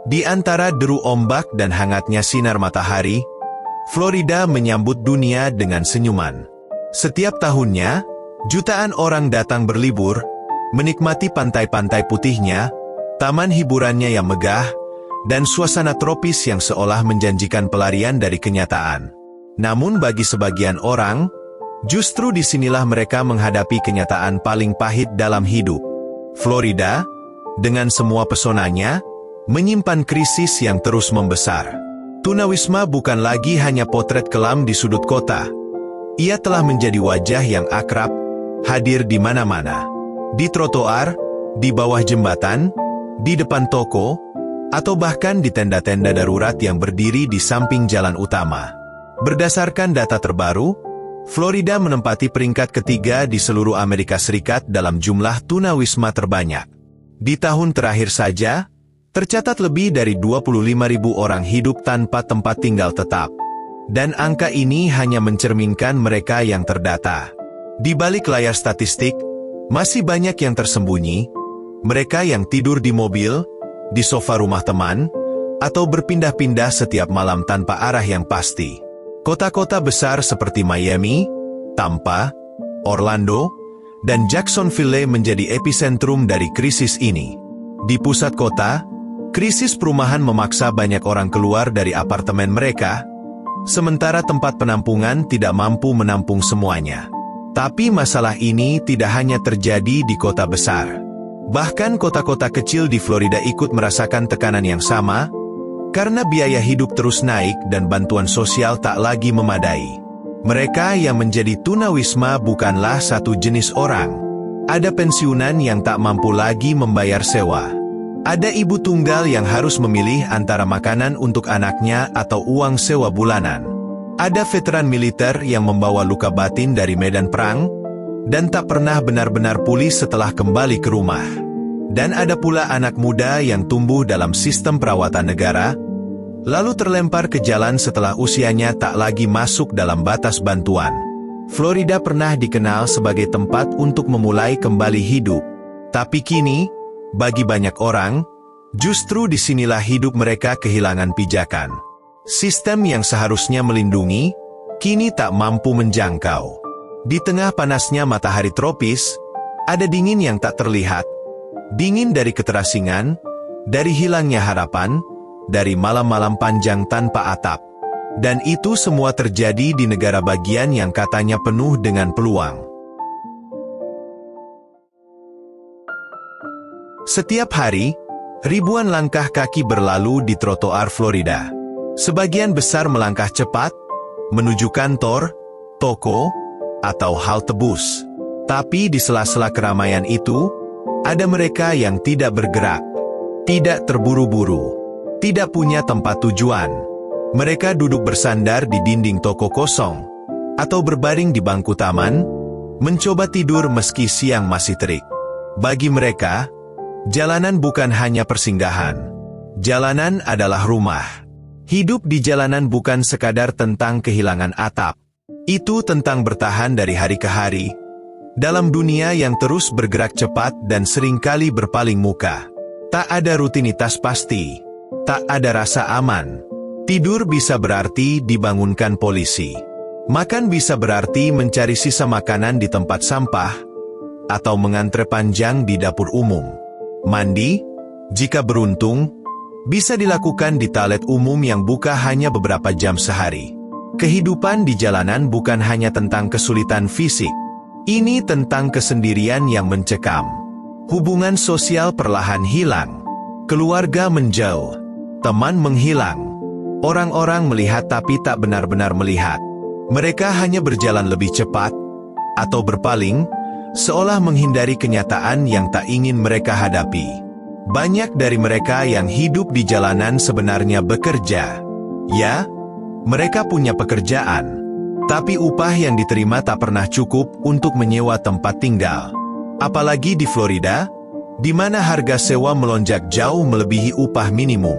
Di antara deru ombak dan hangatnya sinar matahari, Florida menyambut dunia dengan senyuman. Setiap tahunnya, jutaan orang datang berlibur, menikmati pantai-pantai putihnya, taman hiburannya yang megah, dan suasana tropis yang seolah menjanjikan pelarian dari kenyataan. Namun bagi sebagian orang, justru disinilah mereka menghadapi kenyataan paling pahit dalam hidup. Florida, dengan semua pesonanya, menyimpan krisis yang terus membesar. Tunawisma bukan lagi hanya potret kelam di sudut kota. Ia telah menjadi wajah yang akrab, hadir di mana-mana. Di trotoar, di bawah jembatan, di depan toko, atau bahkan di tenda-tenda darurat yang berdiri di samping jalan utama. Berdasarkan data terbaru, Florida menempati peringkat ketiga di seluruh Amerika Serikat dalam jumlah tunawisma terbanyak. Di tahun terakhir saja, tercatat lebih dari 25.000 orang hidup tanpa tempat tinggal tetap. Dan angka ini hanya mencerminkan mereka yang terdata. Di balik layar statistik, masih banyak yang tersembunyi, mereka yang tidur di mobil, di sofa rumah teman, atau berpindah-pindah setiap malam tanpa arah yang pasti. Kota-kota besar seperti Miami, Tampa, Orlando, dan Jacksonville menjadi epicentrum dari krisis ini. Di pusat kota, krisis perumahan memaksa banyak orang keluar dari apartemen mereka, sementara tempat penampungan tidak mampu menampung semuanya. Tapi masalah ini tidak hanya terjadi di kota besar. Bahkan kota-kota kecil di Florida ikut merasakan tekanan yang sama, karena biaya hidup terus naik dan bantuan sosial tak lagi memadai. Mereka yang menjadi tunawisma bukanlah satu jenis orang. Ada pensiunan yang tak mampu lagi membayar sewa. Ada ibu tunggal yang harus memilih antara makanan untuk anaknya atau uang sewa bulanan. Ada veteran militer yang membawa luka batin dari medan perang, dan tak pernah benar-benar pulih setelah kembali ke rumah. Dan ada pula anak muda yang tumbuh dalam sistem perawatan negara, lalu terlempar ke jalan setelah usianya tak lagi masuk dalam batas bantuan. Florida pernah dikenal sebagai tempat untuk memulai kembali hidup. Tapi kini, bagi banyak orang, justru disinilah hidup mereka kehilangan pijakan. Sistem yang seharusnya melindungi, kini tak mampu menjangkau. Di tengah panasnya matahari tropis, ada dingin yang tak terlihat. Dingin dari keterasingan, dari hilangnya harapan, dari malam-malam panjang tanpa atap. Dan itu semua terjadi di negara bagian yang katanya penuh dengan peluang. Setiap hari, ribuan langkah kaki berlalu di trotoar Florida. Sebagian besar melangkah cepat, menuju kantor, toko, atau halte bus. Tapi di sela-sela keramaian itu, ada mereka yang tidak bergerak, tidak terburu-buru, tidak punya tempat tujuan. Mereka duduk bersandar di dinding toko kosong, atau berbaring di bangku taman, mencoba tidur meski siang masih terik. Bagi mereka, jalanan bukan hanya persinggahan. Jalanan adalah rumah. Hidup di jalanan bukan sekadar tentang kehilangan atap. Itu tentang bertahan dari hari ke hari, dalam dunia yang terus bergerak cepat dan seringkali berpaling muka. Tak ada rutinitas pasti, tak ada rasa aman. Tidur bisa berarti dibangunkan polisi. Makan bisa berarti mencari sisa makanan di tempat sampah, atau mengantre panjang di dapur umum. Mandi, jika beruntung, bisa dilakukan di toilet umum yang buka hanya beberapa jam sehari. Kehidupan di jalanan bukan hanya tentang kesulitan fisik. Ini tentang kesendirian yang mencekam. Hubungan sosial perlahan hilang. Keluarga menjauh. Teman menghilang. Orang-orang melihat tapi tak benar-benar melihat. Mereka hanya berjalan lebih cepat, atau berpaling, seolah menghindari kenyataan yang tak ingin mereka hadapi. Banyak dari mereka yang hidup di jalanan sebenarnya bekerja. Ya, mereka punya pekerjaan, tapi upah yang diterima tak pernah cukup untuk menyewa tempat tinggal. Apalagi di Florida, di mana harga sewa melonjak jauh melebihi upah minimum.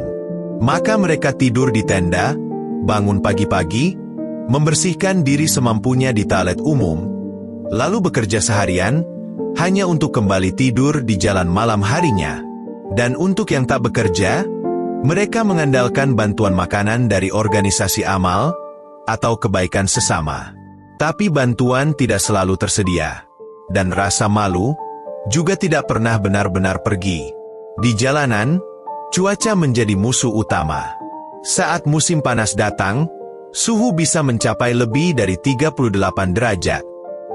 Maka mereka tidur di tenda, bangun pagi-pagi, membersihkan diri semampunya di toilet umum, lalu bekerja seharian, hanya untuk kembali tidur di jalan malam harinya. Dan untuk yang tak bekerja, Mereka mengandalkan bantuan makanan dari organisasi amal atau kebaikan sesama. Tapi bantuan tidak selalu tersedia. Dan rasa malu juga tidak pernah benar-benar pergi. Di jalanan, cuaca menjadi musuh utama. Saat musim panas datang, suhu bisa mencapai lebih dari 38 derajat.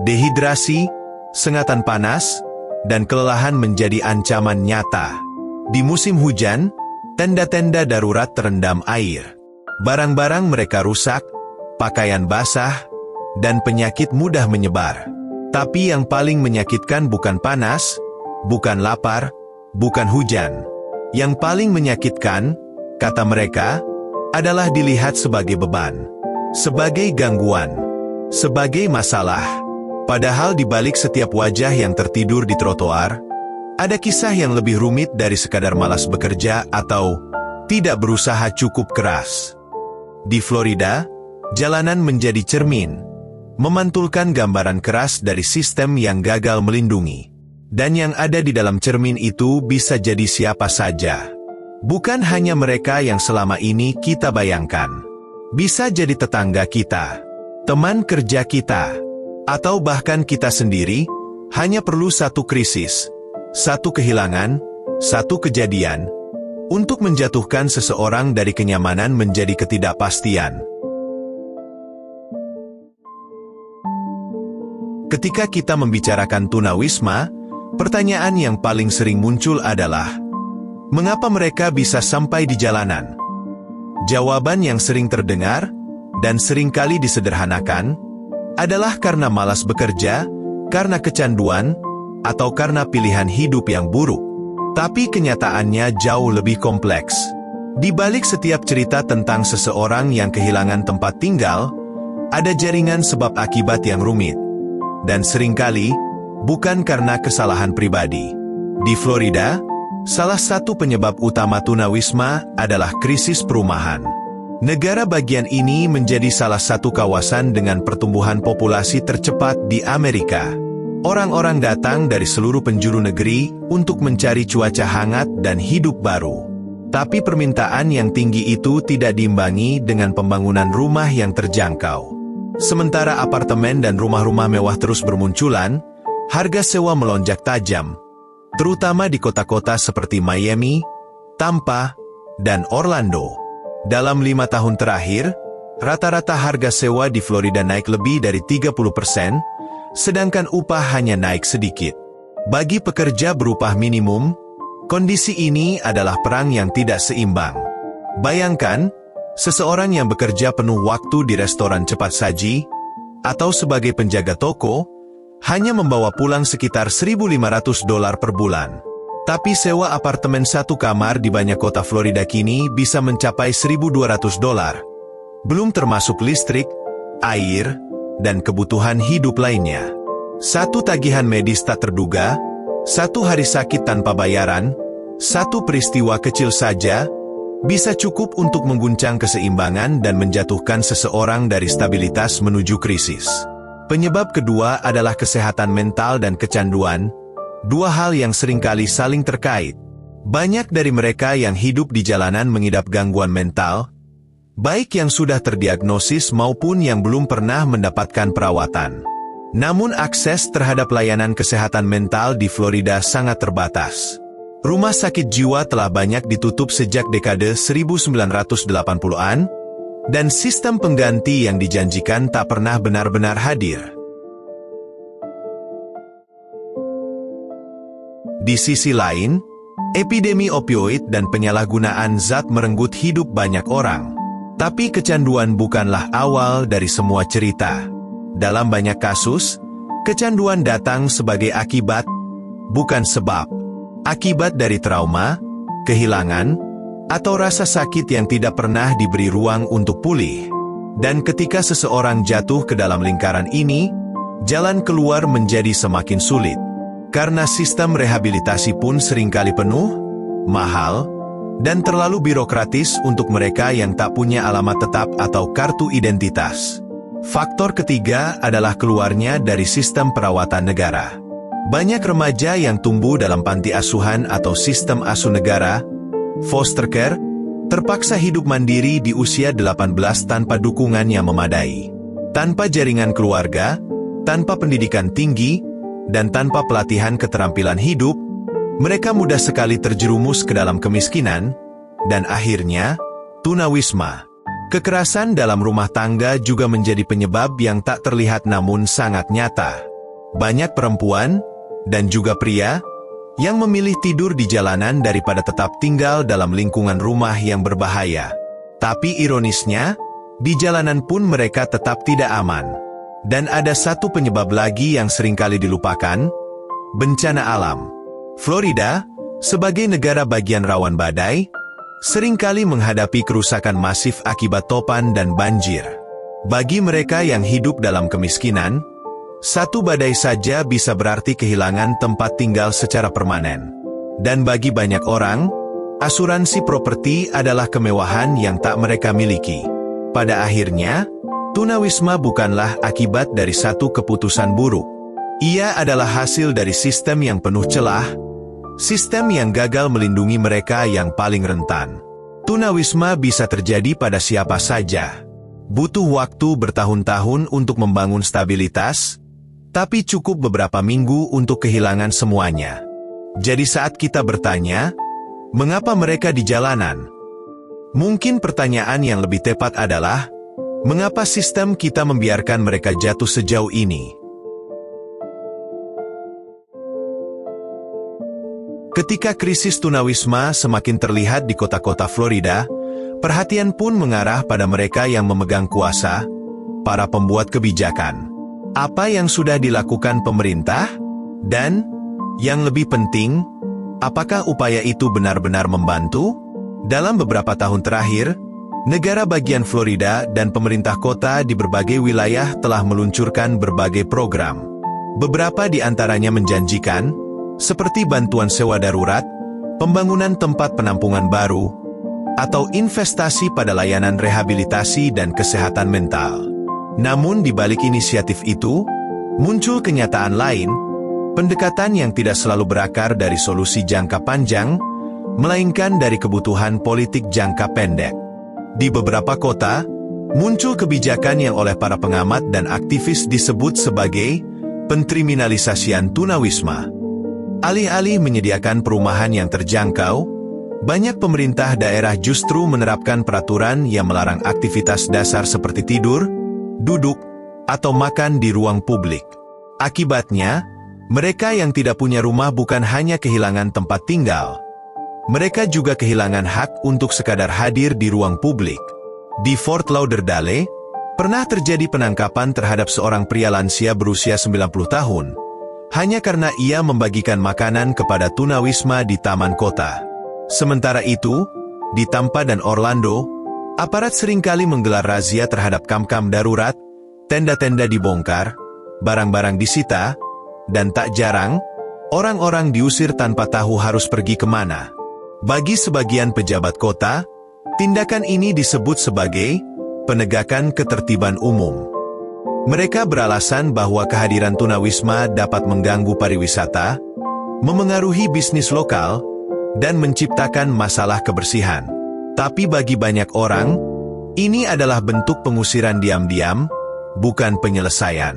Dehidrasi, sengatan panas, dan kelelahan menjadi ancaman nyata. Di musim hujan, tenda-tenda darurat terendam air. Barang-barang mereka rusak, pakaian basah, dan penyakit mudah menyebar. Tapi yang paling menyakitkan bukan panas, bukan lapar, bukan hujan. Yang paling menyakitkan, kata mereka, adalah dilihat sebagai beban, sebagai gangguan, sebagai masalah. Padahal di balik setiap wajah yang tertidur di trotoar, ada kisah yang lebih rumit dari sekadar malas bekerja atau tidak berusaha cukup keras. Di Florida, jalanan menjadi cermin, memantulkan gambaran keras dari sistem yang gagal melindungi. Dan yang ada di dalam cermin itu bisa jadi siapa saja. Bukan hanya mereka yang selama ini kita bayangkan. Bisa jadi tetangga kita, teman kerja kita, atau bahkan kita sendiri. Hanya perlu satu krisis, satu kehilangan, satu kejadian, untuk menjatuhkan seseorang dari kenyamanan menjadi ketidakpastian. Ketika kita membicarakan tunawisma, pertanyaan yang paling sering muncul adalah, mengapa mereka bisa sampai di jalanan? Jawaban yang sering terdengar, dan seringkali disederhanakan, adalah karena malas bekerja, karena kecanduan, atau karena pilihan hidup yang buruk. Tapi kenyataannya jauh lebih kompleks. Di balik setiap cerita tentang seseorang yang kehilangan tempat tinggal, ada jaringan sebab akibat yang rumit. Dan seringkali, bukan karena kesalahan pribadi. Di Florida, salah satu penyebab utama tunawisma adalah krisis perumahan. Negara bagian ini menjadi salah satu kawasan dengan pertumbuhan populasi tercepat di Amerika. Orang-orang datang dari seluruh penjuru negeri untuk mencari cuaca hangat dan hidup baru. Tapi permintaan yang tinggi itu tidak diimbangi dengan pembangunan rumah yang terjangkau. Sementara apartemen dan rumah-rumah mewah terus bermunculan, harga sewa melonjak tajam, terutama di kota-kota seperti Miami, Tampa, dan Orlando. Dalam 5 tahun terakhir, rata-rata harga sewa di Florida naik lebih dari 30%, sedangkan upah hanya naik sedikit. Bagi pekerja berupah minimum, kondisi ini adalah perang yang tidak seimbang. Bayangkan, seseorang yang bekerja penuh waktu di restoran cepat saji, atau sebagai penjaga toko, hanya membawa pulang sekitar $1.500 per bulan. Tapi sewa apartemen satu kamar di banyak kota Florida kini bisa mencapai $1.200. Belum termasuk listrik, air, dan kebutuhan hidup lainnya. Satu tagihan medis tak terduga, satu hari sakit tanpa bayaran, satu peristiwa kecil saja, bisa cukup untuk mengguncang keseimbangan dan menjatuhkan seseorang dari stabilitas menuju krisis. Penyebab kedua adalah kesehatan mental dan kecanduan, dua hal yang seringkali saling terkait. Banyak dari mereka yang hidup di jalanan mengidap gangguan mental, baik yang sudah terdiagnosis maupun yang belum pernah mendapatkan perawatan. Namun akses terhadap layanan kesehatan mental di Florida sangat terbatas. Rumah sakit jiwa telah banyak ditutup sejak dekade 1980-an, dan sistem pengganti yang dijanjikan tak pernah benar-benar hadir. Di sisi lain, epidemi opioid dan penyalahgunaan zat merenggut hidup banyak orang. Tapi kecanduan bukanlah awal dari semua cerita. Dalam banyak kasus, kecanduan datang sebagai akibat, bukan sebab. Akibat dari trauma, kehilangan, atau rasa sakit yang tidak pernah diberi ruang untuk pulih. Dan ketika seseorang jatuh ke dalam lingkaran ini, jalan keluar menjadi semakin sulit. Karena sistem rehabilitasi pun seringkali penuh, mahal, dan terlalu birokratis untuk mereka yang tak punya alamat tetap atau kartu identitas. Faktor ketiga adalah keluarnya dari sistem perawatan negara. Banyak remaja yang tumbuh dalam panti asuhan atau sistem asuh negara, foster care, terpaksa hidup mandiri di usia 18 tanpa dukungan yang memadai. Tanpa jaringan keluarga, tanpa pendidikan tinggi, dan tanpa pelatihan keterampilan hidup, mereka mudah sekali terjerumus ke dalam kemiskinan, dan akhirnya, tunawisma. Kekerasan dalam rumah tangga juga menjadi penyebab yang tak terlihat namun sangat nyata. Banyak perempuan, dan juga pria, yang memilih tidur di jalanan daripada tetap tinggal dalam lingkungan rumah yang berbahaya. Tapi ironisnya, di jalanan pun mereka tetap tidak aman. Dan ada satu penyebab lagi yang seringkali dilupakan, bencana alam. Florida, sebagai negara bagian rawan badai, seringkali menghadapi kerusakan masif akibat topan dan banjir. Bagi mereka yang hidup dalam kemiskinan, satu badai saja bisa berarti kehilangan tempat tinggal secara permanen. Dan bagi banyak orang, asuransi properti adalah kemewahan yang tak mereka miliki. Pada akhirnya, tunawisma bukanlah akibat dari satu keputusan buruk. Ia adalah hasil dari sistem yang penuh celah, sistem yang gagal melindungi mereka yang paling rentan. Tunawisma bisa terjadi pada siapa saja. Butuh waktu bertahun-tahun untuk membangun stabilitas, tapi cukup beberapa minggu untuk kehilangan semuanya. Jadi saat kita bertanya, mengapa mereka di jalanan? Mungkin pertanyaan yang lebih tepat adalah, mengapa sistem kita membiarkan mereka jatuh sejauh ini? Ketika krisis tunawisma semakin terlihat di kota-kota Florida, perhatian pun mengarah pada mereka yang memegang kuasa, para pembuat kebijakan. Apa yang sudah dilakukan pemerintah? Dan, yang lebih penting, apakah upaya itu benar-benar membantu? Dalam beberapa tahun terakhir, negara bagian Florida dan pemerintah kota di berbagai wilayah telah meluncurkan berbagai program. Beberapa di antaranya menjanjikan, seperti bantuan sewa darurat, pembangunan tempat penampungan baru, atau investasi pada layanan rehabilitasi dan kesehatan mental. Namun di balik inisiatif itu, muncul kenyataan lain, pendekatan yang tidak selalu berakar dari solusi jangka panjang, melainkan dari kebutuhan politik jangka pendek. Di beberapa kota, muncul kebijakan yang oleh para pengamat dan aktivis disebut sebagai penkriminalisasian tunawisma. Alih-alih menyediakan perumahan yang terjangkau, banyak pemerintah daerah justru menerapkan peraturan yang melarang aktivitas dasar seperti tidur, duduk, atau makan di ruang publik. Akibatnya, mereka yang tidak punya rumah bukan hanya kehilangan tempat tinggal, mereka juga kehilangan hak untuk sekadar hadir di ruang publik. Di Fort Lauderdale, pernah terjadi penangkapan terhadap seorang pria lansia berusia 90 tahun, hanya karena ia membagikan makanan kepada tunawisma di taman kota. Sementara itu, di Tampa dan Orlando, aparat seringkali menggelar razia terhadap kamp-kamp darurat, tenda-tenda dibongkar, barang-barang disita, dan tak jarang, orang-orang diusir tanpa tahu harus pergi kemana. Bagi sebagian pejabat kota, tindakan ini disebut sebagai penegakan ketertiban umum. Mereka beralasan bahwa kehadiran tunawisma dapat mengganggu pariwisata, memengaruhi bisnis lokal, dan menciptakan masalah kebersihan. Tapi bagi banyak orang, ini adalah bentuk pengusiran diam-diam, bukan penyelesaian.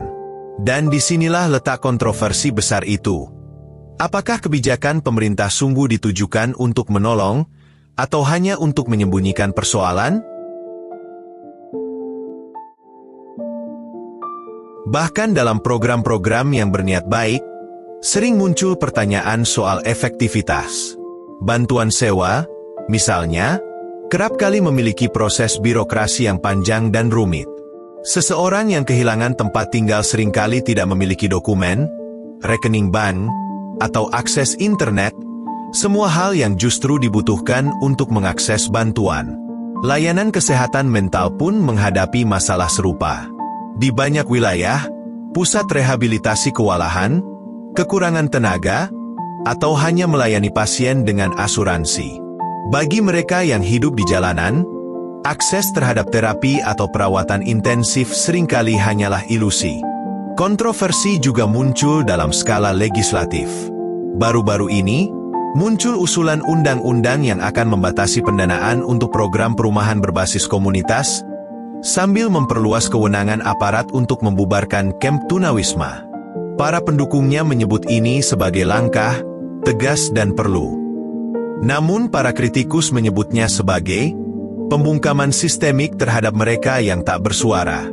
Dan disinilah letak kontroversi besar itu. Apakah kebijakan pemerintah sungguh ditujukan untuk menolong, atau hanya untuk menyembunyikan persoalan? Bahkan dalam program-program yang berniat baik, sering muncul pertanyaan soal efektivitas. Bantuan sewa, misalnya, kerap kali memiliki proses birokrasi yang panjang dan rumit. Seseorang yang kehilangan tempat tinggal seringkali tidak memiliki dokumen, rekening bank, atau akses internet, semua hal yang justru dibutuhkan untuk mengakses bantuan. Layanan kesehatan mental pun menghadapi masalah serupa. Di banyak wilayah, pusat rehabilitasi kewalahan, kekurangan tenaga, atau hanya melayani pasien dengan asuransi. Bagi mereka yang hidup di jalanan, akses terhadap terapi atau perawatan intensif seringkali hanyalah ilusi. Kontroversi juga muncul dalam skala legislatif. Baru-baru ini, Muncul usulan undang-undang yang akan membatasi pendanaan untuk program perumahan berbasis komunitas, sambil memperluas kewenangan aparat untuk membubarkan kamp tunawisma. Para pendukungnya menyebut ini sebagai langkah tegas dan perlu. Namun para kritikus menyebutnya sebagai pembungkaman sistemik terhadap mereka yang tak bersuara.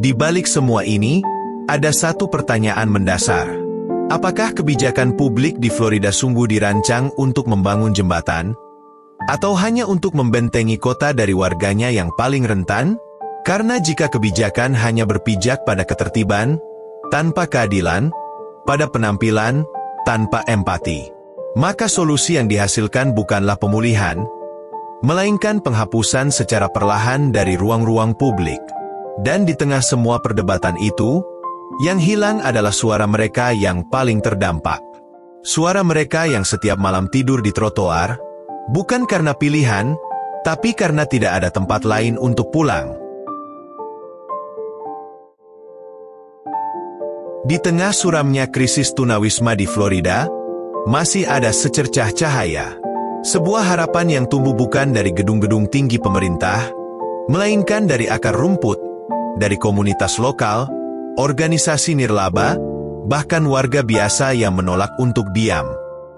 Di balik semua ini, ada satu pertanyaan mendasar. Apakah kebijakan publik di Florida sungguh dirancang untuk membangun jembatan? Atau hanya untuk membentengi kota dari warganya yang paling rentan? Karena jika kebijakan hanya berpijak pada ketertiban, tanpa keadilan, pada penampilan, tanpa empati, maka solusi yang dihasilkan bukanlah pemulihan, melainkan penghapusan secara perlahan dari ruang-ruang publik. Dan di tengah semua perdebatan itu, yang hilang adalah suara mereka yang paling terdampak. Suara mereka yang setiap malam tidur di trotoar, bukan karena pilihan, tapi karena tidak ada tempat lain untuk pulang. Di tengah suramnya krisis tunawisma di Florida, masih ada secercah cahaya. Sebuah harapan yang tumbuh bukan dari gedung-gedung tinggi pemerintah, melainkan dari akar rumput, dari komunitas lokal, organisasi nirlaba, bahkan warga biasa yang menolak untuk diam.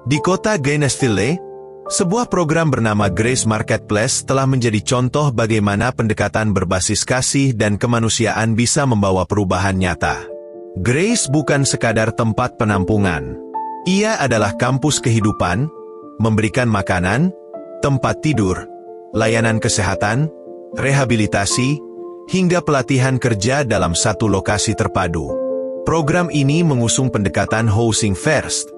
Di kota Gainesville, sebuah program bernama Grace Marketplace telah menjadi contoh bagaimana pendekatan berbasis kasih dan kemanusiaan bisa membawa perubahan nyata. Grace bukan sekadar tempat penampungan. Ia adalah kampus kehidupan, memberikan makanan, tempat tidur, layanan kesehatan, rehabilitasi, hingga pelatihan kerja dalam satu lokasi terpadu. Program ini mengusung pendekatan housing first,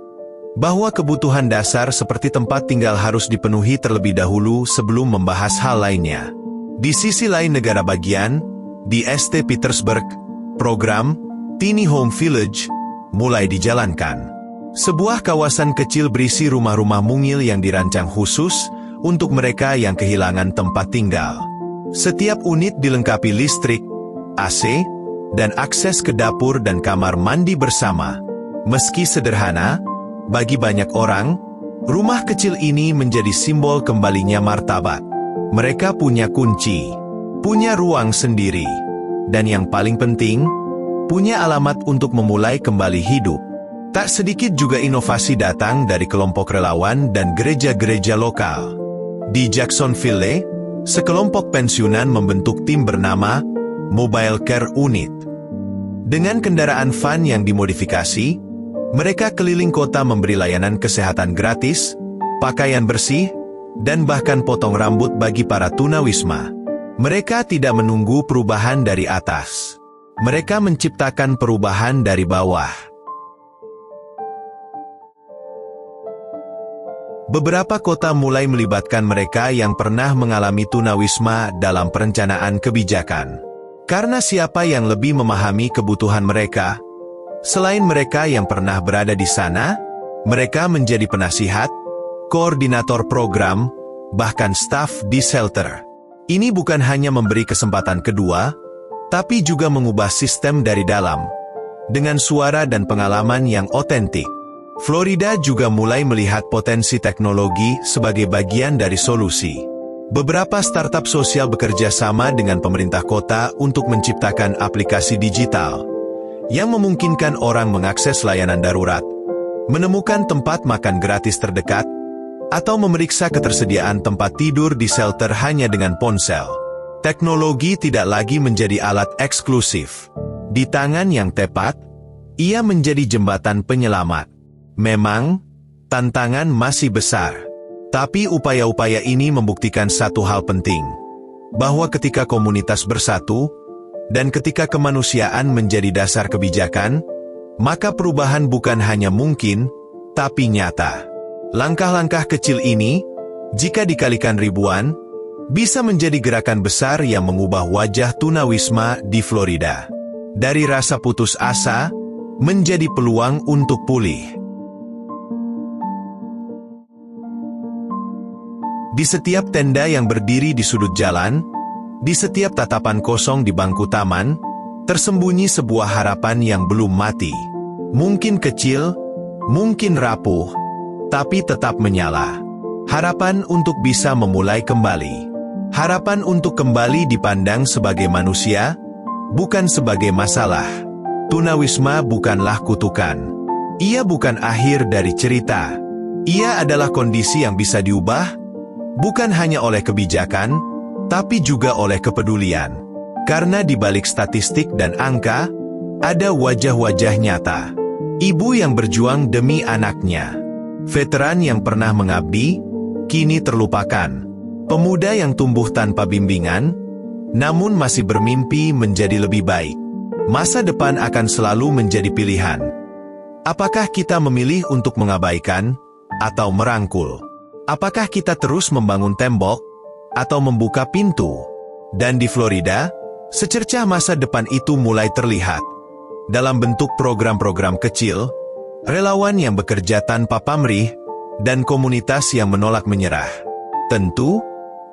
bahwa kebutuhan dasar seperti tempat tinggal harus dipenuhi terlebih dahulu sebelum membahas hal lainnya. Di sisi lain negara bagian, di St. Petersburg, program Tiny Home Village mulai dijalankan. Sebuah kawasan kecil berisi rumah-rumah mungil yang dirancang khusus untuk mereka yang kehilangan tempat tinggal. Setiap unit dilengkapi listrik, AC, dan akses ke dapur dan kamar mandi bersama. Meski sederhana, bagi banyak orang, rumah kecil ini menjadi simbol kembalinya martabat. Mereka punya kunci, punya ruang sendiri, dan yang paling penting, punya alamat untuk memulai kembali hidup. Tak sedikit juga inovasi datang dari kelompok relawan dan gereja-gereja lokal. Di Jacksonville, sekelompok pensiunan membentuk tim bernama Mobile Care Unit. Dengan kendaraan van yang dimodifikasi, mereka keliling kota memberi layanan kesehatan gratis, pakaian bersih, dan bahkan potong rambut bagi para tunawisma. Mereka tidak menunggu perubahan dari atas. Mereka menciptakan perubahan dari bawah. Beberapa kota mulai melibatkan mereka yang pernah mengalami tunawisma dalam perencanaan kebijakan. Karena siapa yang lebih memahami kebutuhan mereka? Selain mereka yang pernah berada di sana, mereka menjadi penasihat, koordinator program, bahkan staf di shelter. Ini bukan hanya memberi kesempatan kedua, tapi juga mengubah sistem dari dalam, dengan suara dan pengalaman yang otentik. Florida juga mulai melihat potensi teknologi sebagai bagian dari solusi. Beberapa startup sosial bekerja sama dengan pemerintah kota untuk menciptakan aplikasi digital yang memungkinkan orang mengakses layanan darurat, menemukan tempat makan gratis terdekat, atau memeriksa ketersediaan tempat tidur di shelter hanya dengan ponsel. Teknologi tidak lagi menjadi alat eksklusif. Di tangan yang tepat, ia menjadi jembatan penyelamat. Memang, tantangan masih besar. Tapi upaya-upaya ini membuktikan satu hal penting. Bahwa ketika komunitas bersatu, dan ketika kemanusiaan menjadi dasar kebijakan, maka perubahan bukan hanya mungkin, tapi nyata. Langkah-langkah kecil ini, jika dikalikan ribuan, bisa menjadi gerakan besar yang mengubah wajah tunawisma di Florida. Dari rasa putus asa, menjadi peluang untuk pulih. Di setiap tenda yang berdiri di sudut jalan, di setiap tatapan kosong di bangku taman, tersembunyi sebuah harapan yang belum mati. Mungkin kecil, mungkin rapuh, tapi tetap menyala. Harapan untuk bisa memulai kembali. Harapan untuk kembali dipandang sebagai manusia, bukan sebagai masalah. Tunawisma bukanlah kutukan. Ia bukan akhir dari cerita. Ia adalah kondisi yang bisa diubah, bukan hanya oleh kebijakan, tapi juga oleh kepedulian. Karena di balik statistik dan angka, ada wajah-wajah nyata. Ibu yang berjuang demi anaknya. Veteran yang pernah mengabdi, kini terlupakan. Pemuda yang tumbuh tanpa bimbingan, namun masih bermimpi menjadi lebih baik. Masa depan akan selalu menjadi pilihan. Apakah kita memilih untuk mengabaikan atau merangkul? Apakah kita terus membangun tembok atau membuka pintu? Dan di Florida, secercah masa depan itu mulai terlihat. Dalam bentuk program-program kecil, relawan yang bekerja tanpa pamrih, dan komunitas yang menolak menyerah. Tentu,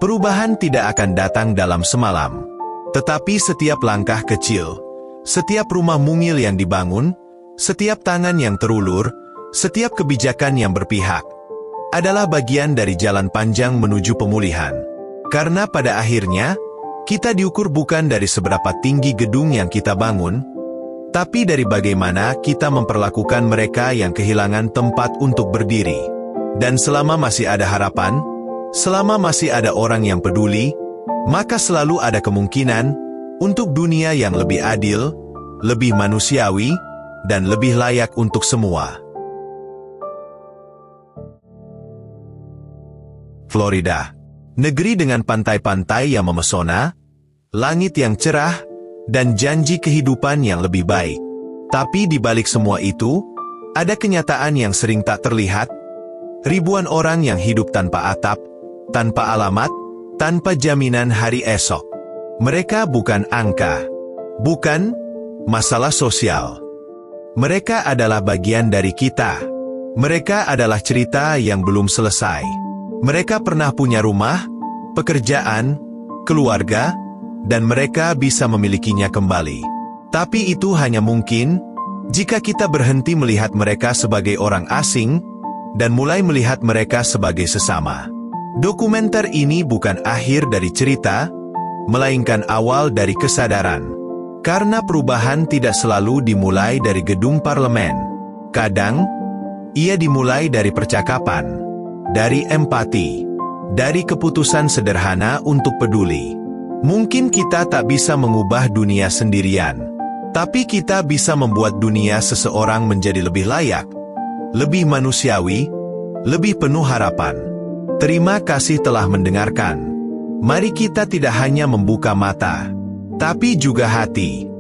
perubahan tidak akan datang dalam semalam. Tetapi setiap langkah kecil, setiap rumah mungil yang dibangun, setiap tangan yang terulur, setiap kebijakan yang berpihak, adalah bagian dari jalan panjang menuju pemulihan. Karena pada akhirnya, kita diukur bukan dari seberapa tinggi gedung yang kita bangun, tapi dari bagaimana kita memperlakukan mereka yang kehilangan tempat untuk berdiri. Dan selama masih ada harapan, selama masih ada orang yang peduli, maka selalu ada kemungkinan untuk dunia yang lebih adil, lebih manusiawi, dan lebih layak untuk semua. Florida, negeri dengan pantai-pantai yang memesona, langit yang cerah, dan janji kehidupan yang lebih baik. Tapi di balik semua itu, ada kenyataan yang sering tak terlihat. Ribuan orang yang hidup tanpa atap, tanpa alamat, tanpa jaminan hari esok. Mereka bukan angka, bukan masalah sosial. Mereka adalah bagian dari kita. Mereka adalah cerita yang belum selesai. Mereka pernah punya rumah, pekerjaan, keluarga, dan mereka bisa memilikinya kembali. Tapi itu hanya mungkin jika kita berhenti melihat mereka sebagai orang asing dan mulai melihat mereka sebagai sesama. Dokumenter ini bukan akhir dari cerita, melainkan awal dari kesadaran. Karena perubahan tidak selalu dimulai dari gedung parlemen. Kadang, ia dimulai dari percakapan, dari empati, dari keputusan sederhana untuk peduli. Mungkin kita tak bisa mengubah dunia sendirian, tapi kita bisa membuat dunia seseorang menjadi lebih layak, lebih manusiawi, lebih penuh harapan. Terima kasih telah mendengarkan. Mari kita tidak hanya membuka mata, tapi juga hati.